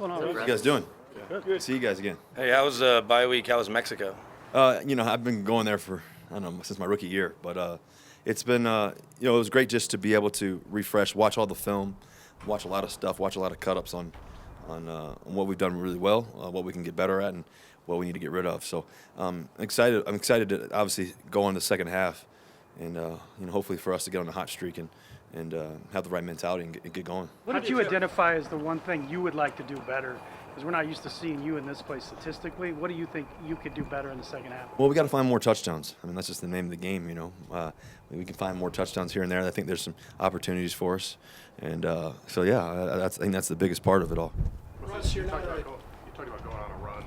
going on? How you guys doing? Good. See you guys again. Hey, how was bye week? How was Mexico? I've been going there for, I don't know, since my rookie year. But it's been, it was great just to be able to refresh, watch all the film, watch a lot of stuff, watch a lot of cut-ups on what we've done really well, what we can get better at, and what we need to get rid of. So I'm excited to obviously go on the second half and, hopefully for us to get on a hot streak and have the right mentality and get going. What did you identify as the one thing you would like to do better? Because we're not used to seeing you in this place statistically. What do you think you could do better in the second half? Well, we got to find more touchdowns. I mean, that's just the name of the game, we can find more touchdowns here and there. I think there's some opportunities for us. And I think that's the biggest part of it all. Russ, you talked about going on a run.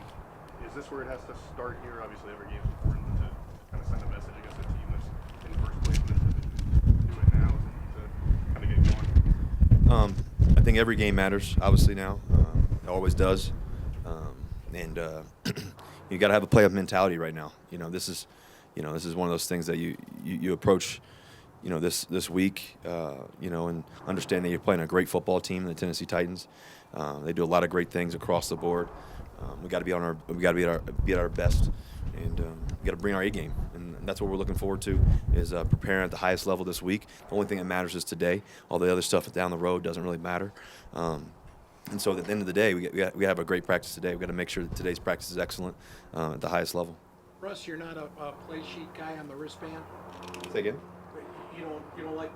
Is this where it has to start here? Obviously, every game is important to kind of send a message against the team that's in first place. But do it now to kind of get going. I think every game matters, obviously now. It always does. You got to have a playoff mentality right now. This is one of those things that you approach, this week, and understand that you're playing a great football team, the Tennessee Titans. They do a lot of great things across the board. We got to be at our best, and we got to bring our A game, and that's what we're looking forward to is preparing at the highest level this week. The only thing that matters is today. All the other stuff down the road doesn't really matter. And so at the end of the day, we have a great practice today. We've got to make sure that today's practice is excellent at the highest level. Russ, you're not a play sheet guy on the wristband? Say again? You don't like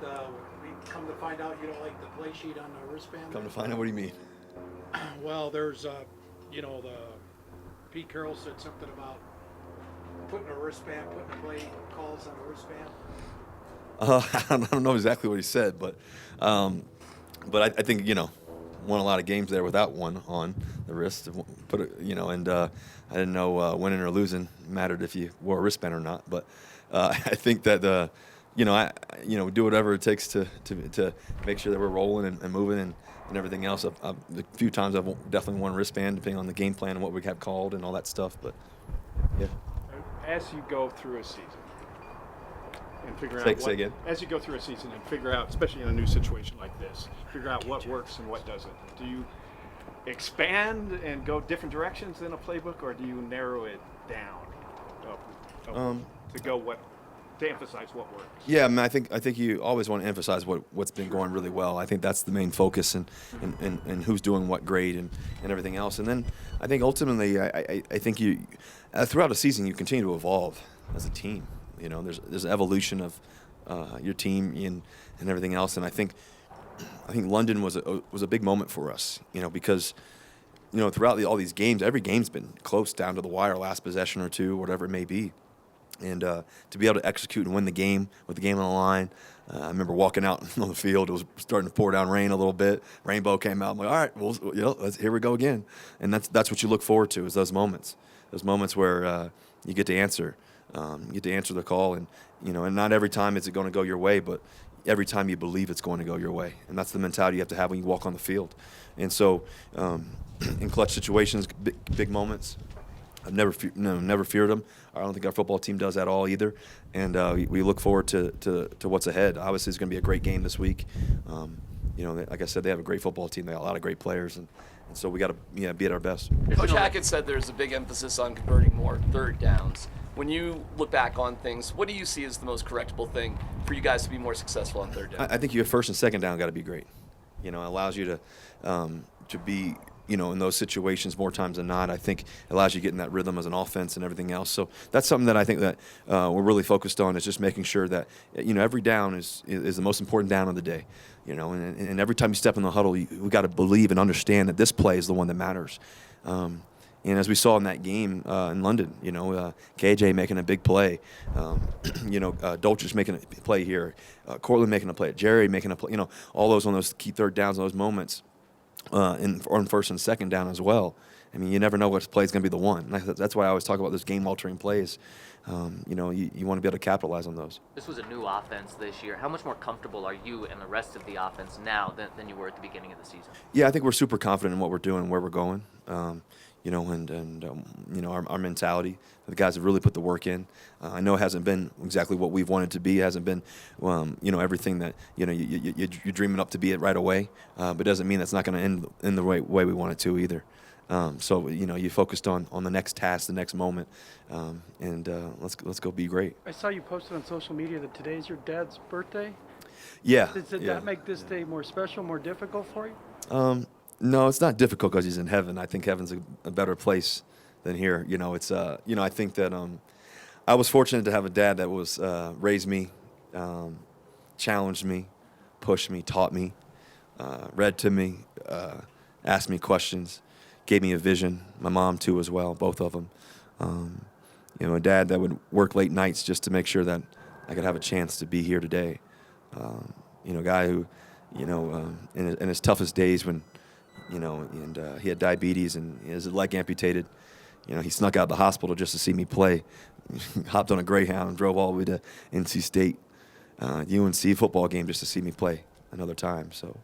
we come to find out you don't like the play sheet on the wristband? Come to find out, what do you mean? Well, there's, the Pete Carroll said something about putting play calls on the wristband. I don't know exactly what he said, but I think, won a lot of games there without one on the wrist. I didn't know winning or losing mattered if you wore a wristband or not. But I think that do whatever it takes to make sure that we're rolling and moving and everything else. The few times I've definitely worn a wristband, depending on the game plan and what we have called and all that stuff. But yeah. As you go through a season and figure Say again. As you go through a season and figure out, especially in a new situation like this, figure out what works and what doesn't. Do you expand and go different directions in a playbook, or do you narrow it down to emphasize what works? Yeah, I mean, I think you always want to emphasize what's been going really well. I think that's the main focus and who's doing what great and everything else. And then I think ultimately I think you throughout the season you continue to evolve as a team. There's an evolution of your team and everything else. And I think London was a big moment for us. Because throughout all these games, every game's been close down to the wire, last possession or two, whatever it may be. And to be able to execute and win the game with the game on the line, I remember walking out on the field. It was starting to pour down rain a little bit. Rainbow came out. I'm like, all right, well, here we go again. And that's what you look forward to is those moments where you get to answer. You get to answer the call, and not every time is it going to go your way, but every time you believe it's going to go your way, and that's the mentality you have to have when you walk on the field. And so, in clutch situations, big moments, I've never feared them. I don't think our football team does at all either, and we look forward to what's ahead. Obviously, it's going to be a great game this week. Like I said, they have a great football team. They got a lot of great players, and so we got to be at our best. Coach Hackett said there's a big emphasis on converting more third downs. When you look back on things, what do you see as the most correctable thing for you guys to be more successful on third down? I think your first and second down got to be great. It allows you to be, in those situations more times than not. I think it allows you to get in that rhythm as an offense and everything else. So that's something that I think that we're really focused on is just making sure that, every down is the most important down of the day. And every time you step in the huddle, we got to believe and understand that this play is the one that matters. And as we saw in that game in London, KJ making a big play, Dolchich making a play here, Cortland making a play, Jerry making a play, all those on those key third downs, those moments, on first and second down as well. I mean, you never know what play is going to be the one. That's why I always talk about those game-altering plays. You want to be able to capitalize on those. This was a new offense this year. How much more comfortable are you and the rest of the offense now than you were at the beginning of the season? Yeah, I think we're super confident in what we're doing and where we're going. you know, and you know, our mentality. The guys have really put the work in. I know it hasn't been exactly what we've wanted to be. It hasn't been, you know, everything that, you know, you're dreaming up to be it right away. But it doesn't mean that's not going to end in the right way we want it to either. So, you know, you focused on the next task, the next moment, and let's go be great. I saw you posted on social media that today's your dad's birthday. Yeah. Did yeah. that make this day more special, more difficult for you? No, it's not difficult because he's in heaven. I think heaven's a better place than here. You know, it's you know, I think that I was fortunate to have a dad that was raised me, challenged me, pushed me, taught me, read to me, asked me questions, gave me a vision. My mom too, as well, both of them. You know, a dad that would work late nights just to make sure that I could have a chance to be here today. You know, a guy who, you know, in his toughest days when, you know, and he had diabetes and his leg amputated. You know, he snuck out of the hospital just to see me play. Hopped on a Greyhound and drove all the way to NC State, UNC football game just to see me play another time. So,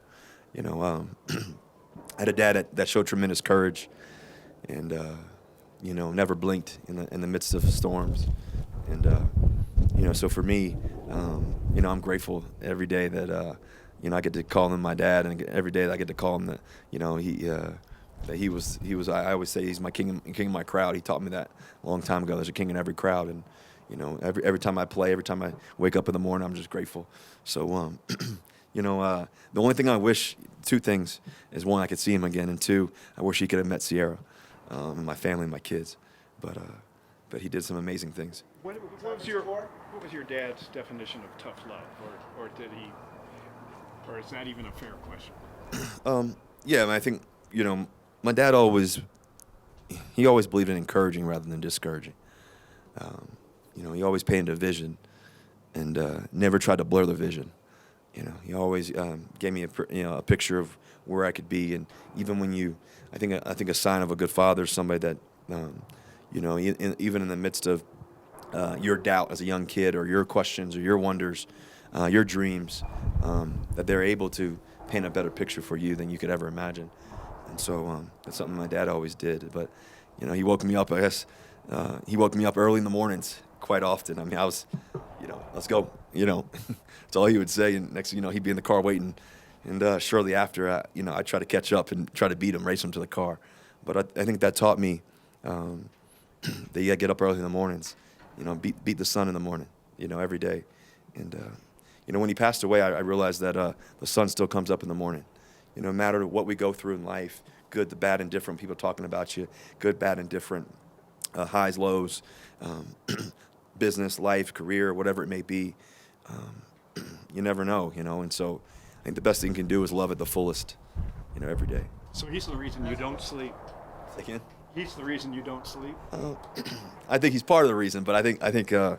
you know, I had a dad that showed tremendous courage, and you know, never blinked in the midst of storms. And you know, so for me, you know, I'm grateful every day that you know, I get to call him my dad, and every day that I get to call him that, you know, that he was. I always say he's my king of my crowd. He taught me that a long time ago. There's a king in every crowd, and you know, every time I play, every time I wake up in the morning, I'm just grateful. So, you know, the only thing I wish, two things, is one, I could see him again, and two, I wish he could have met Sierra, and my family, and my kids. But he did some amazing things. What was your dad's definition of tough love, or did he, or is that even a fair question? Yeah, I mean, I think, you know, my dad always believed in encouraging rather than discouraging. You know, he always painted a vision, and never tried to blur the vision. You know, he always gave me a picture of where I could be, and even when I think a sign of a good father is somebody that, you know, even in the midst of your doubt as a young kid, or your questions, or your wonders, your dreams, that they're able to paint a better picture for you than you could ever imagine. And so that's something my dad always did. But, you know, he woke me up, I guess, he woke me up early in the mornings quite often. I mean, I was, you know, let's go, you know. That's all he would say. And next thing you know, he'd be in the car waiting. And shortly after, you know, I'd try to catch up and try to beat him, race him to the car. But I think that taught me that you got to get up early in the mornings, you know, beat the sun in the morning, you know, every day. And, you know, when he passed away, I realized that the sun still comes up in the morning. You know, no matter what we go through in life, good, the bad, and different, people talking about you, good, bad, and different, highs, lows, business, life, career, whatever it may be, you never know, you know. And so I think the best thing you can do is love it the fullest, you know, every day. So he's the reason you don't sleep. Again? He's the reason you don't sleep. I think he's part of the reason, but I think the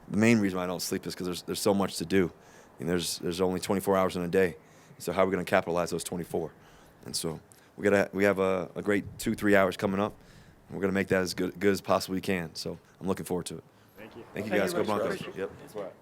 main reason I don't sleep is because there's so much to do. And there's only 24 hours in a day. So how are we going to capitalize those 24? And so we have a great 2-3 hours coming up, and we're going to make that as good as possibly we can. So I'm looking forward to it. Thank you. Thank you Thank guys. you, Go Rich. Broncos. Appreciate it. Yep. That's right.